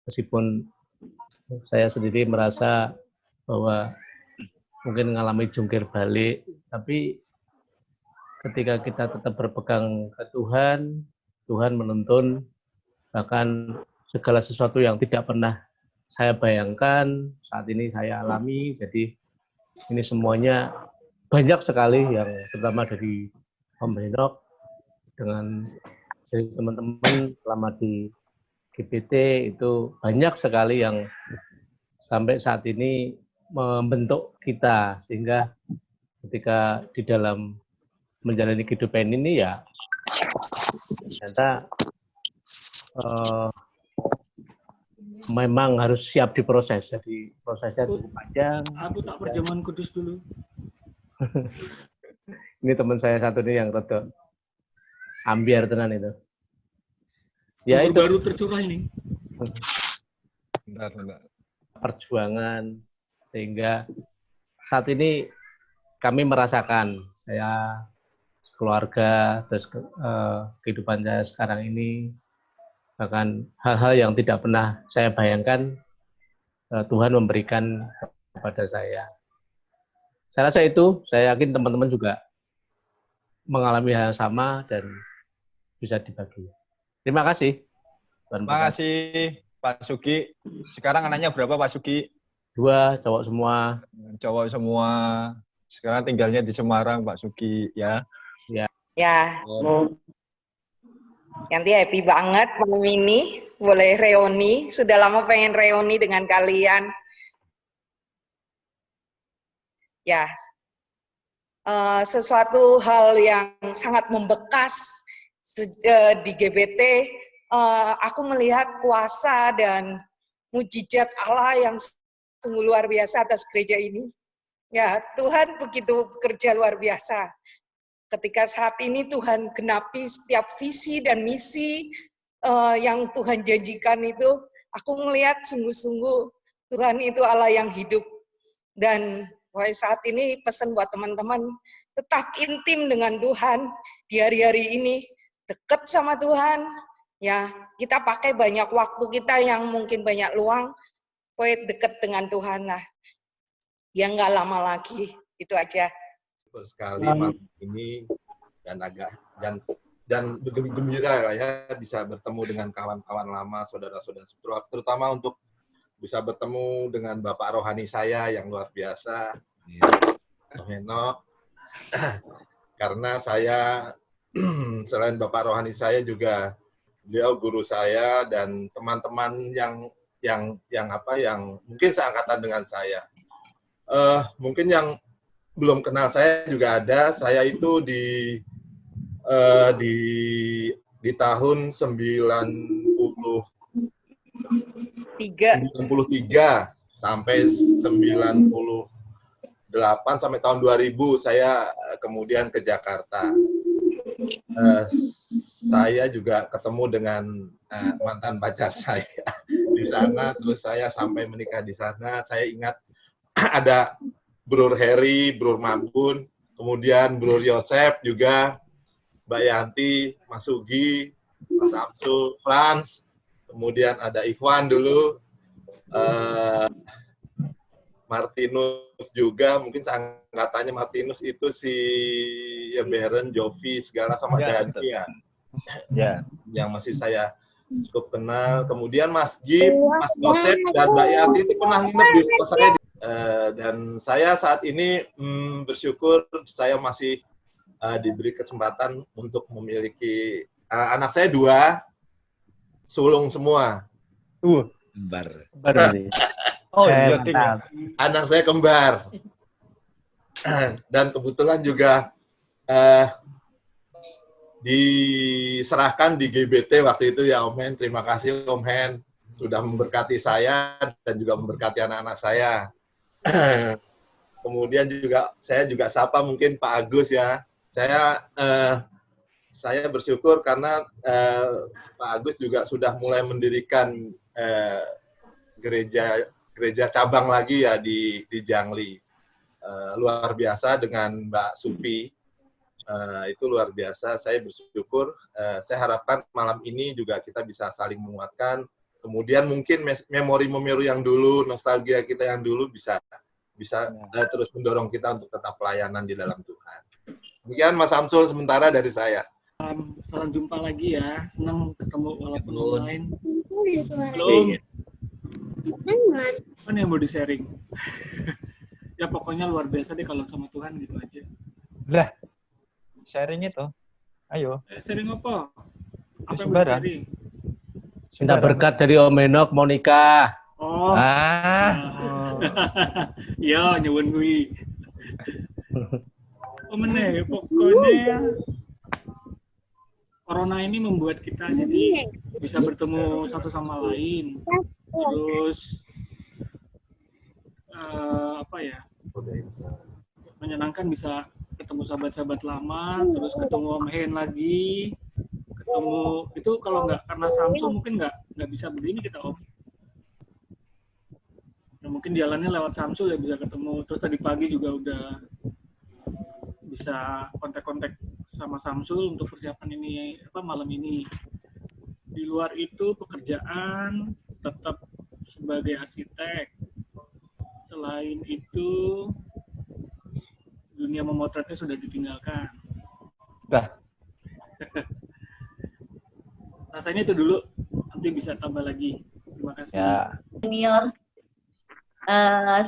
Meskipun saya sendiri merasa bahwa mungkin mengalami jungkir balik, tapi ketika kita tetap berpegang ke Tuhan, Tuhan menuntun bahkan segala sesuatu yang tidak pernah saya bayangkan saat ini saya alami. Jadi ini semuanya banyak sekali yang terutama dari Om Henok dengan dari teman-teman selama di GPT itu banyak sekali yang sampai saat ini membentuk kita, sehingga ketika di dalam menjalani kehidupan ini ya ternyata memang harus siap diproses. Jadi prosesnya cukup panjang. Aku tak perjamuan kudus dulu. Ini teman saya satu nih yang rada ambiar tenan itu. Ya itu baru tercurah ini. Bentar. Perjuangan sehingga saat ini kami merasakan, saya keluarga terus kehidupan saya sekarang ini, bahkan hal-hal yang tidak pernah saya bayangkan Tuhan memberikan kepada saya. Saya rasa itu, saya yakin teman-teman juga mengalami hal yang sama dan bisa dibagi. Terima kasih. Terima kasih Pak Sugi. Sekarang anaknya berapa Pak Sugi? 2, cowok semua. Cowok semua. Sekarang tinggalnya di Semarang Pak Sugi ya. Ya. Nanti happy banget malam ini boleh reuni. Sudah lama pengen reuni dengan kalian. Ya. Sesuatu hal yang sangat membekas di GBT, aku melihat kuasa dan mujizat Allah yang sungguh luar biasa atas gereja ini. Ya, Tuhan begitu bekerja luar biasa. Ketika saat ini Tuhan genapi setiap visi dan misi yang Tuhan janjikan itu, aku melihat sungguh-sungguh Tuhan itu Allah yang hidup. Dan saat ini pesan buat teman-teman, tetap intim dengan Tuhan di hari-hari ini, dekat sama Tuhan. Ya, kita pakai banyak waktu kita yang mungkin banyak luang, dekat dengan Tuhan lah. Ya nggak lama lagi, itu aja. Betul sekali malam ini dan gembira ya bisa bertemu dengan kawan-kawan lama, saudara-saudara, terutama untuk bisa bertemu dengan Bapak rohani saya yang luar biasa, Om Henok. Karena saya selain Bapak rohani saya juga beliau guru saya dan teman-teman yang mungkin seangkatan dengan saya. Mungkin yang belum kenal saya juga ada. Saya itu di tahun 93 sampai 98 sampai tahun 2000 saya kemudian ke Jakarta. Saya juga ketemu dengan mantan pacar saya di sana, terus saya sampai menikah di sana. Saya ingat ada Brur Heri, Brur Mabun, kemudian Brur Yosef juga, Mbak Yanti, Mas Sugi, Mas Samsul, Frans, kemudian ada Ikhwan dulu, Martinus juga, mungkin seangkatannya Martinus itu si ya Beren, Jovi, segala sama Dani ya. Ya. Yang masih saya cukup kenal. Kemudian Mas Gip, Mas Yosef, dan Mbak Yanti itu pernah nginep di rumah saya. Dan saya saat ini bersyukur saya masih diberi kesempatan untuk memiliki anak saya 2, sulung semua. Kembar. Oh iya, anak saya kembar. Dan kebetulan juga diserahkan di GBT waktu itu ya Om Hen. Terima kasih Om Hen sudah memberkati saya dan juga memberkati anak-anak saya. Kemudian juga saya juga sapa mungkin Pak Agus ya. Saya bersyukur karena Pak Agus juga sudah mulai mendirikan gereja cabang lagi ya di Jangli. Luar biasa dengan Mbak Supi. Itu luar biasa. Saya bersyukur. Saya harapkan malam ini juga kita bisa saling menguatkan. Kemudian mungkin memori-memori yang dulu, nostalgia kita yang dulu bisa terus mendorong kita untuk tetap pelayanan di dalam Tuhan. Demikian Mas Samsul sementara dari saya. Salam jumpa lagi ya. Senang ketemu walaupun online. Belum. Mana yang mau di-sharing? Ya pokoknya luar biasa deh kalau sama Tuhan gitu aja. Lah, sharing itu. Ayo. Sharing apa? Apa yang mau Sembarang. di-sharing? Minta berkat dari Om Enok mau nikah. Oh. Ya, nyuwun kuwi. Meneh, pokoknya Corona ini membuat kita jadi bisa bertemu satu sama lain. Terus menyenangkan bisa ketemu sahabat-sahabat lama, terus ketemu Om Hen lagi, ketemu itu kalau nggak karena Samsul mungkin nggak bisa begini kita Om. Ya, mungkin jalannya lewat Samsul ya bisa ketemu. Terus tadi pagi juga udah bisa kontak-kontak sama Samsul untuk persiapan ini malam ini. Di luar itu pekerjaan tetap sebagai arsitek. Selain itu dunia memotretnya sudah ditinggalkan. Dah. Rasanya itu dulu, nanti bisa tambah lagi. Terima kasih. Ya. Senior,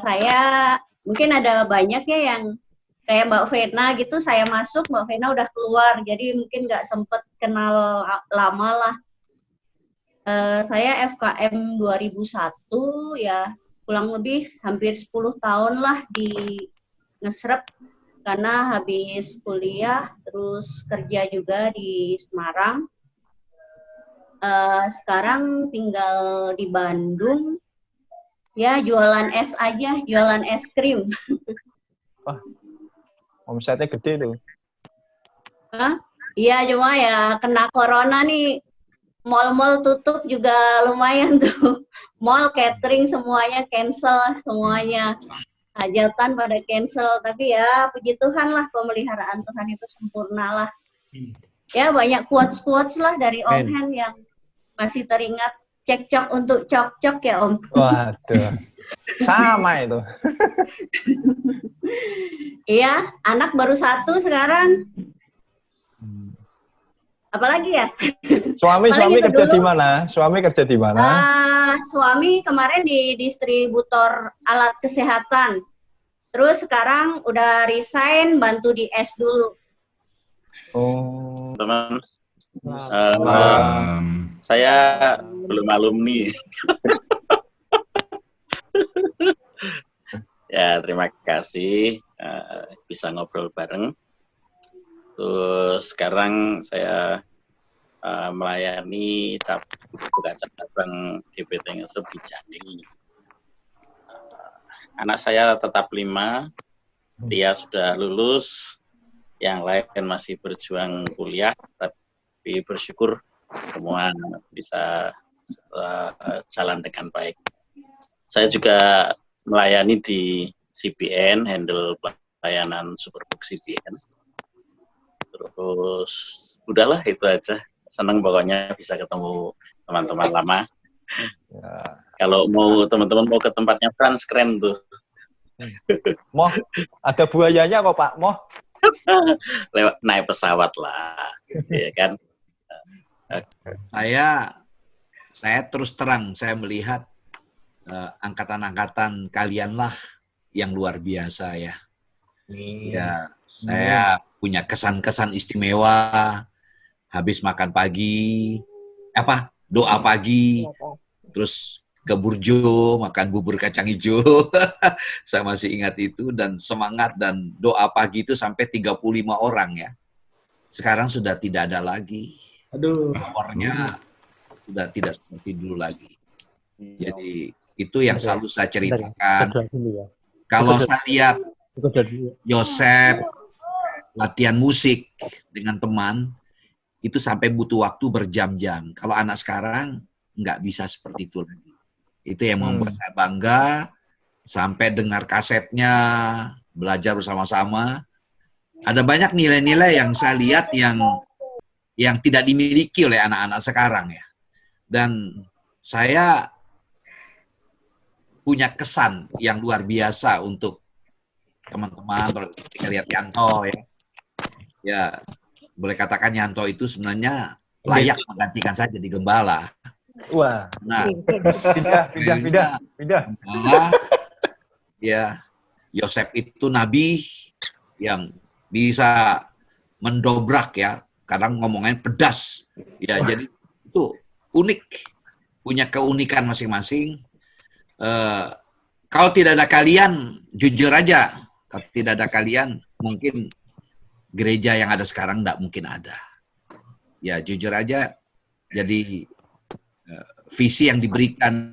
saya mungkin ada banyak ya yang kayak Mbak Vena gitu, saya masuk, Mbak Vena udah keluar, jadi mungkin nggak sempet kenal lama lah. Saya FKM 2001 ya, kurang lebih hampir 10 tahun lah di Ngesrep, karena habis kuliah, terus kerja juga di Semarang. Sekarang tinggal di Bandung, ya jualan es aja, jualan es krim. Wah, omsetnya gede tuh. Hah? Iya, cuma ya kena corona nih, mall-mall tutup juga lumayan tuh. Mall, catering semuanya cancel, semuanya. Hajatan pada cancel, tapi ya puji Tuhan lah, pemeliharaan Tuhan itu sempurna lah. Ya banyak quotes-quotes lah dari Om Hen yang masih teringat. Cekcok untuk cok-cok ya Om. Waduh, sama itu. Iya, anak baru 1 sekarang. Apalagi ya? Suami Paling itu kerja dulu. di mana? Suami kerja di mana? Suami kemarin di distributor alat kesehatan. Terus sekarang udah resign, bantu di S dulu. Oh. Teman, saya belum alumni. Ya, terima kasih bisa ngobrol bareng. Terus sekarang saya melayani cabang DPT Ngesrep di Jambi. Anak saya tetap 5, dia sudah lulus, yang lain masih berjuang kuliah, tapi bersyukur semua bisa jalan dengan baik. Saya juga melayani di CBN, handle pelayanan Superbook CBN. Terus udahlah itu aja. Senang pokoknya bisa ketemu teman-teman lama. Ya. Kalau mau teman-teman mau ke tempatnya Frans, keren tuh. Moh, ada buayanya kok Pak, Moh. Lewat naik pesawat lah, gitu ya kan. Saya terus terang, saya melihat angkatan-angkatan kalian lah yang luar biasa ya. Ya, saya punya kesan-kesan istimewa. Habis makan pagi, doa pagi, terus ke Burjo, makan bubur kacang hijau. Saya masih ingat itu, dan semangat dan doa pagi itu sampai 35 orang ya. Sekarang sudah tidak ada lagi. Aduh. Nomornya sudah tidak seperti dulu lagi. Jadi itu yang selalu saya ceritakan. Kalau saya lihat Yosep latihan musik dengan teman, itu sampai butuh waktu berjam-jam. Kalau anak sekarang nggak bisa seperti itu lagi. Itu yang membuat saya bangga, sampai dengar kasetnya, belajar bersama-sama. Ada banyak nilai-nilai yang saya lihat yang tidak dimiliki oleh anak-anak sekarang ya. Dan saya punya kesan yang luar biasa untuk teman-teman. Ketika lihat Yanto ya, ya boleh katakan Yanto itu sebenarnya layak menggantikan saya jadi gembala. Wah. Nah, Pindah. gembala, ya Yosef itu nabi yang bisa mendobrak ya, kadang ngomongnya pedas ya. Jadi itu unik, punya keunikan masing-masing. Kalau tidak ada kalian, jujur aja, kalau tidak ada kalian, mungkin gereja yang ada sekarang tidak mungkin ada. Ya jujur aja, jadi visi yang diberikan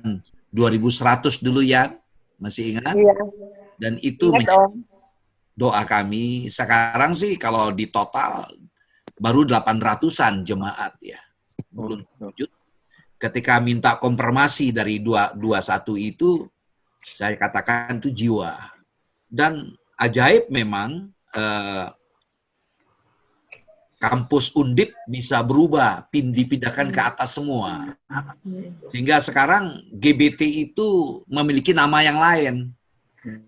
2100 dulu ya, masih ingat? Iya. Dan itu Ingat dong. doa kami. Sekarang sih kalau di total baru 800-an jemaat ya. Belum wujud. Ketika minta konfirmasi dari 221 itu, saya katakan itu jiwa. Dan ajaib memang kampus Undip bisa berubah, dipindahkan ke atas semua. Sehingga sekarang GBT itu memiliki nama yang lain.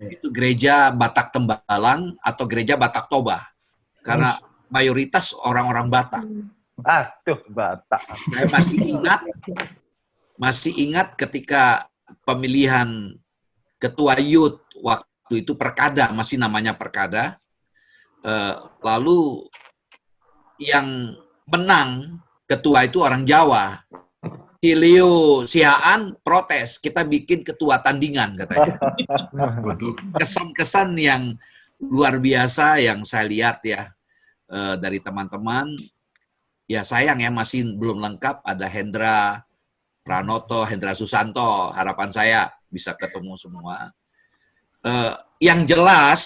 Itu Gereja Batak Tembalang atau Gereja Batak Toba. Karena mayoritas orang-orang Batak. Tuh Batak. Saya masih ingat ketika pemilihan ketua youth waktu itu Perkada, masih namanya Perkada. Lalu yang menang ketua itu orang Jawa. Hilio Sihaan protes, kita bikin ketua tandingan katanya. Kesan-kesan yang luar biasa yang saya lihat ya dari teman-teman. Ya sayang ya masih belum lengkap, ada Hendra Pranoto, Hendra Susanto. Harapan saya bisa ketemu semua. Yang jelas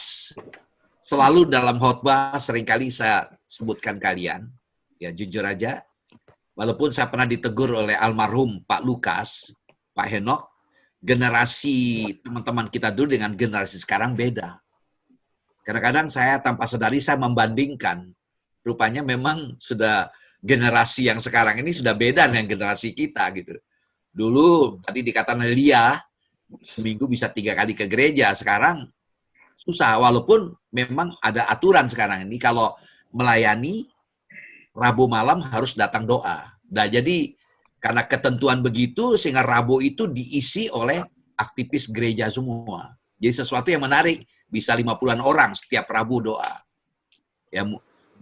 selalu dalam khotbah seringkali saya sebutkan kalian, ya jujur aja. Walaupun saya pernah ditegur oleh almarhum Pak Lukas, Pak Henok, generasi teman-teman kita dulu dengan generasi sekarang beda. Kadang-kadang saya tanpa sadari saya membandingkan. Rupanya memang sudah generasi yang sekarang ini sudah beda dengan generasi kita gitu. Dulu tadi dikatakan Lia, seminggu bisa 3 kali ke gereja. Sekarang susah, walaupun memang ada aturan sekarang ini. Kalau melayani, Rabu malam harus datang doa. Nah, jadi karena ketentuan begitu, sehingga Rabu itu diisi oleh aktivis gereja semua. Jadi sesuatu yang menarik, bisa 50-an orang setiap Rabu doa. Ya,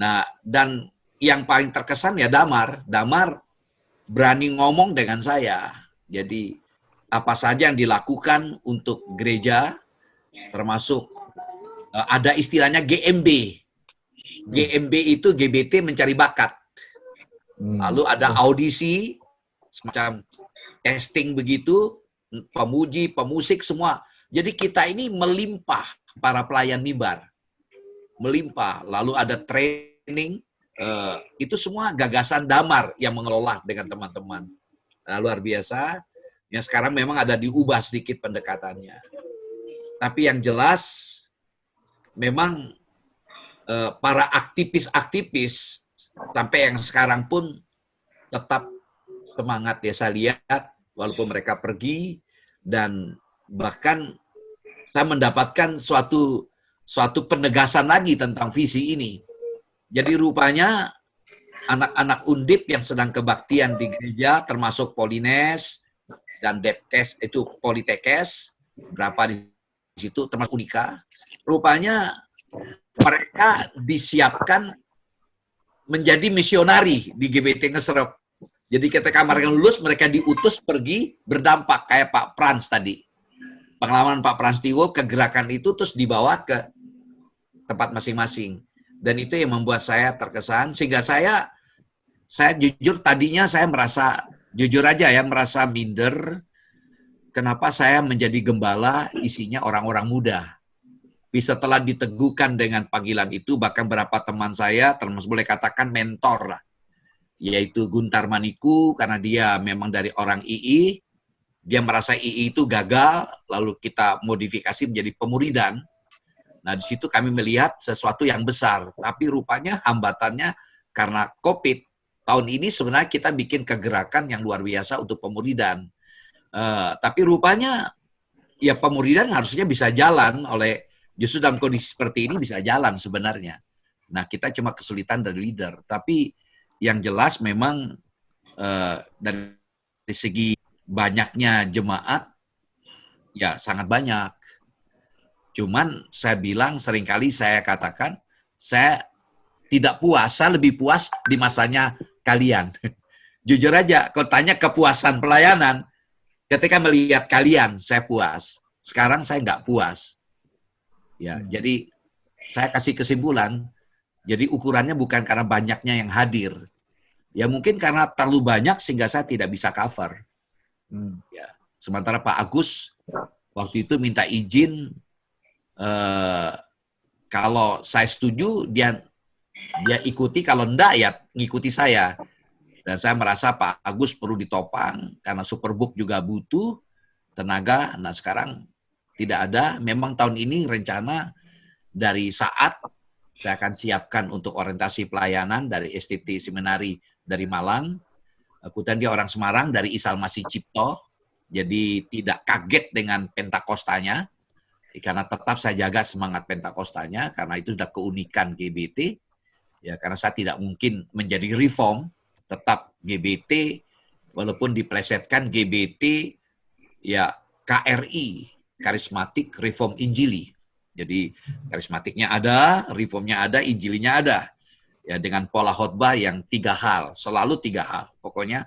nah, dan yang paling terkesan ya Damar. Damar berani ngomong dengan saya. Jadi apa saja yang dilakukan untuk gereja, termasuk ada istilahnya GMB. GMB itu GBT mencari bakat. Lalu ada audisi, semacam testing begitu, pemuji, pemusik semua. Jadi kita ini melimpah para pelayan mimbar. Melimpah. Lalu ada training, itu semua gagasan Damar yang mengelola dengan teman-teman. Nah, luar biasa. Yang sekarang memang ada diubah sedikit pendekatannya. Tapi yang jelas, memang para aktivis-aktivis sampai yang sekarang pun tetap semangat ya saya lihat walaupun mereka pergi, dan bahkan saya mendapatkan suatu penegasan lagi tentang visi ini. Jadi rupanya anak-anak Undip yang sedang kebaktian di gereja termasuk Polines dan Depkes itu Politekes berapa di situ termasuk Unika, rupanya mereka disiapkan menjadi misionari di GBT Ngeserep. Jadi ketika mereka lulus, mereka diutus pergi berdampak kayak Pak Frans tadi. Pengalaman Pak Frans Tiwo ke gerakan itu terus dibawa ke tempat masing-masing. Dan itu yang membuat saya terkesan, sehingga saya jujur tadinya saya merasa, jujur aja ya, merasa minder. Kenapa saya menjadi gembala isinya orang-orang muda. Setelah diteguhkan dengan panggilan itu, bahkan beberapa teman saya, termasuk boleh katakan mentor lah, yaitu Guntar Maniku, karena dia memang dari orang II, dia merasa II itu gagal, lalu kita modifikasi menjadi pemuridan. Nah, di situ kami melihat sesuatu yang besar, tapi rupanya hambatannya karena COVID. Tahun ini sebenarnya kita bikin kegerakan yang luar biasa untuk pemuridan. Tapi rupanya ya pemuridan harusnya bisa jalan justru dalam kondisi seperti ini bisa jalan sebenarnya. Nah, kita cuma kesulitan dari leader. Tapi yang jelas memang dari segi banyaknya jemaat, ya sangat banyak. Cuman saya bilang, seringkali saya katakan, saya tidak puas, saya lebih puas di masanya kalian. Jujur aja, kalau tanya kepuasan pelayanan, ketika melihat kalian, saya puas. Sekarang saya nggak puas. Ya, jadi saya kasih kesimpulan, jadi ukurannya bukan karena banyaknya yang hadir. Ya mungkin karena terlalu banyak sehingga saya tidak bisa cover. Ya, sementara Pak Agus waktu itu minta izin, kalau saya setuju dia ikuti, kalau enggak ya ngikuti saya. Dan saya merasa Pak Agus perlu ditopang karena Superbook juga butuh tenaga. Nah sekarang tidak ada. Memang tahun ini rencana dari saat saya akan siapkan untuk orientasi pelayanan dari STT Seminari dari Malang. Kemudian dia orang Semarang dari Isal Masih Cipto. Jadi tidak kaget dengan Pentakostanya. Karena tetap saya jaga semangat Pentakostanya karena itu sudah keunikan GBT. Ya karena saya tidak mungkin menjadi reform, tetap GBT walaupun diplesetkan GBT ya KRI, karismatik reform injili. Jadi karismatiknya ada, reformnya ada, injilinya ada. Ya dengan pola khotbah yang 3 hal, selalu 3 hal. Pokoknya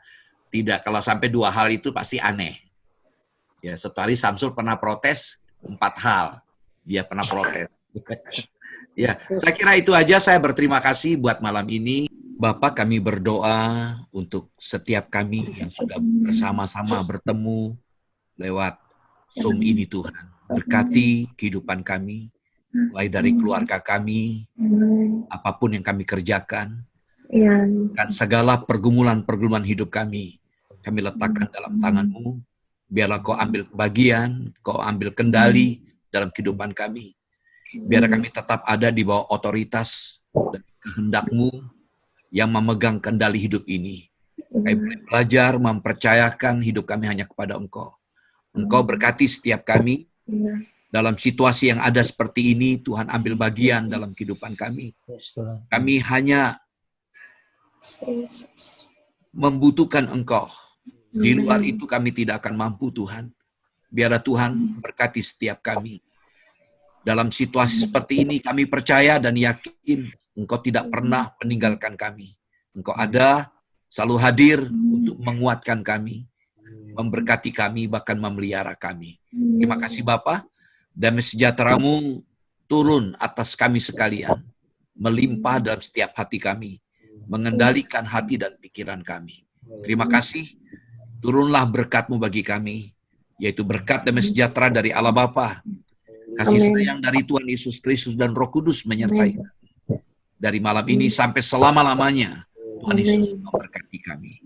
tidak, kalau sampai 2 hal itu pasti aneh. Ya, satu hari Samsul pernah protes 4 hal. Dia pernah protes. Ya, saya kira itu aja. Saya berterima kasih buat malam ini. Bapak, kami berdoa untuk setiap kami yang sudah bersama-sama bertemu lewat Zoom ini, Tuhan. Berkati kehidupan kami, mulai dari keluarga kami, apapun yang kami kerjakan, dan segala pergumulan-pergumulan hidup kami letakkan dalam tangan-Mu. Biarlah Kau ambil bagian, Kau ambil kendali dalam kehidupan kami. Biar kami tetap ada di bawah otoritas dan kehendak-Mu yang memegang kendali hidup ini. Kami boleh belajar mempercayakan hidup kami hanya kepada Engkau. Engkau berkati setiap kami dalam situasi yang ada seperti ini. Tuhan ambil bagian dalam kehidupan kami. Kami hanya membutuhkan Engkau. Di luar itu kami tidak akan mampu, Tuhan. Biarlah Tuhan berkati setiap kami. Dalam situasi seperti ini kami percaya dan yakin Engkau tidak pernah meninggalkan kami. Engkau ada, selalu hadir untuk menguatkan kami, memberkati kami, bahkan memelihara kami. Terima kasih Bapa. Damai sejahtera-Mu turun atas kami sekalian, melimpah dalam setiap hati kami, mengendalikan hati dan pikiran kami. Terima kasih. Turunlah berkat-Mu bagi kami, yaitu berkat damai sejahtera dari Allah Bapa, kasih sayang dari Tuhan Yesus Kristus dan Roh Kudus menyertai kami. Dari malam ini sampai selama-lamanya, Tuhan Yesus memberkati kami.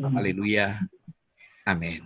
Haleluya. Amin.